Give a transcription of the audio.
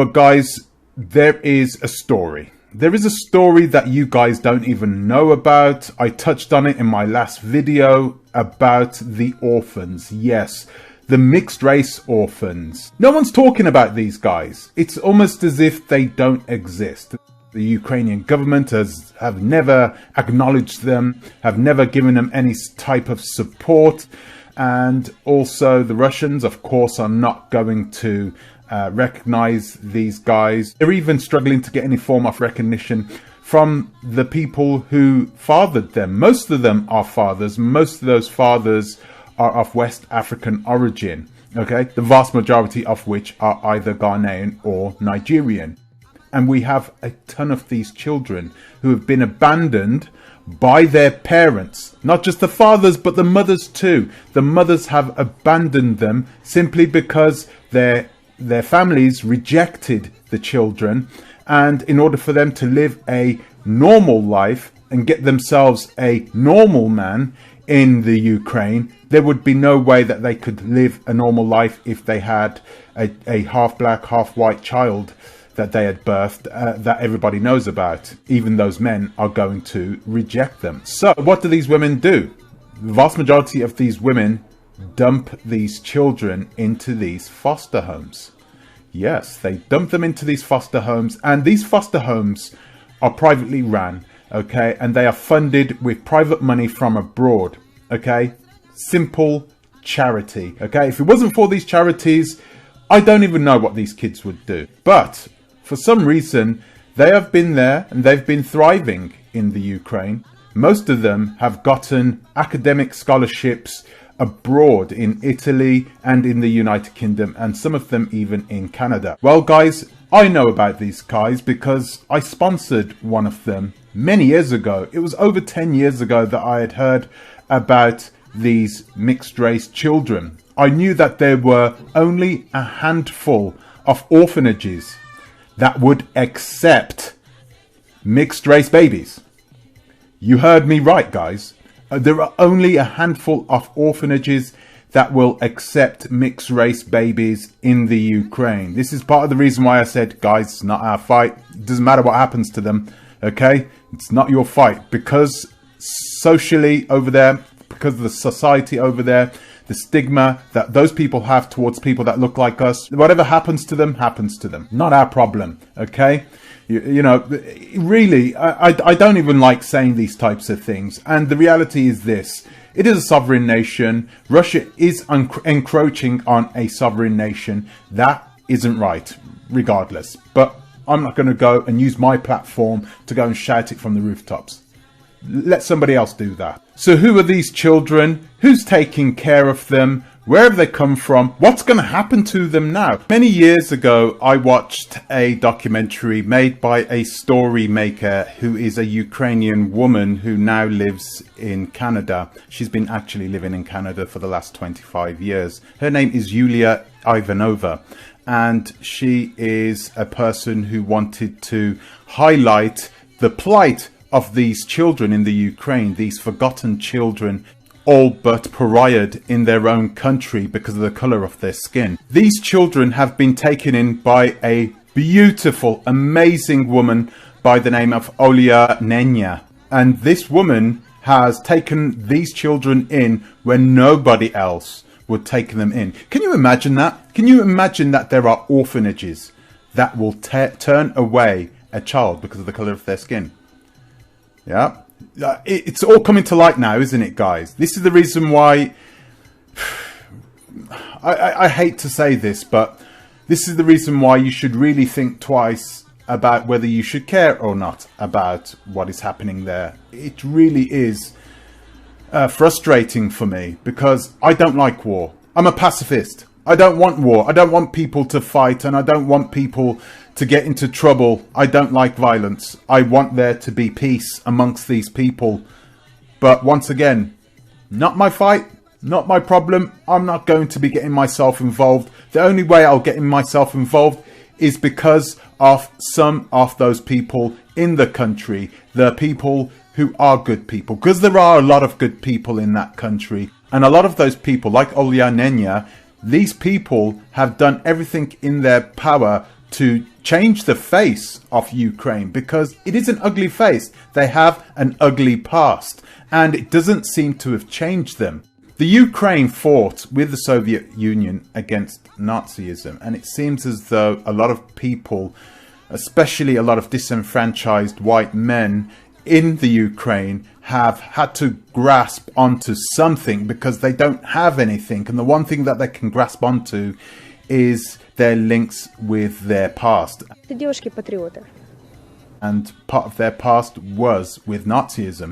But guys, there is a story. There is a story that you guys don't even know about. I touched on it in my last video about the orphans. Yes, the mixed race orphans. No one's talking about these guys. It's almost as if they don't exist. The Ukrainian government have never acknowledged them, have never given them any type of support. And also the Russians, of course, are not going to recognize these guys. They're even struggling to get any form of recognition from the people who fathered them. Most of them are fathers. Most of those fathers are of West African origin, okay? The vast majority of which are either Ghanaian or Nigerian. And we have a ton of these children who have been abandoned by their parents. Not just the fathers, but the mothers too. The mothers have abandoned them simply because their families rejected the children. And in order for them to live a normal life and get themselves a normal man in the Ukraine, there would be no way that they could live a normal life if they had a half black, half white child that they had birthed, that everybody knows about. Even those men are going to reject them. So what do these women do? The vast majority of these women dump these children into these foster homes. Yes, they dump them into these foster homes, and these foster homes are privately ran, okay, and they are funded with private money from abroad, okay? Simple charity, okay? If it wasn't for these charities, I don't even know what these kids would do. But for some reason, they have been there and they've been thriving in the Ukraine. Most of them have gotten academic scholarships abroad in Italy and in the United Kingdom, and some of them even in Canada. Well, guys, I know about these guys because I sponsored one of them many years ago. It was over 10 years ago that I had heard about these mixed race children. I knew that there were only a handful of orphanages that would accept mixed race babies. You heard me right, guys. There are only a handful of orphanages that will accept mixed race babies in the Ukraine. This is part of the reason why I said, guys, it's not our fight. It doesn't matter what happens to them, okay? It's not your fight. Because socially over there, because of the society over there, the stigma that those people have towards people that look like us, whatever happens to them, happens to them. Not our problem, okay? You know, really, I don't even like saying these types of things. And the reality is this. It is a sovereign nation. Russia is encroaching on a sovereign nation. That isn't right, regardless. But I'm not going to go and use my platform to go and shout it from the rooftops. Let somebody else do that. So who are these children? Who's taking care of them? Where have they come from? What's going to happen to them now? Many years ago, I watched a documentary made by a story maker who is a Ukrainian woman who now lives in Canada. She's been actually living in Canada for the last 25 years. Her name is Yulia Ivanova, and she is a person who wanted to highlight the plight of these children in the Ukraine, these forgotten children, all but pariahed in their own country because of the color of their skin. These children have been taken in by a beautiful, amazing woman by the name of Olia Nenya. And this woman has taken these children in when nobody else would take them in. Can you imagine that? Can you imagine that there are orphanages that will turn away a child because of the color of their skin? Yeah, it's all coming to light now, isn't it, guys? This is the reason why I hate to say this, but this is the reason why you should really think twice about whether you should care or not about what is happening there. It really is frustrating for me because I don't like war. I'm a pacifist. I don't want war. I don't want people to fight, and I don't want people to get into trouble. I don't like violence. I want there to be peace amongst these people. But once again, not my fight, not my problem. I'm not going to be getting myself involved. The only way I'll get myself involved is because of some of those people in the country, the people who are good people, because there are a lot of good people in that country. And a lot of those people, like Olia Nenya, these people have done everything in their power to change the face of Ukraine, because it is an ugly face. They have an ugly past, and it doesn't seem to have changed them. The Ukraine fought with the Soviet Union against Nazism, and it seems as though a lot of people, especially a lot of disenfranchised white men in the Ukraine, have had to grasp onto something because they don't have anything. And the one thing that they can grasp onto is their links with their past. Девушки-патриоты. And part of their past was with Nazism.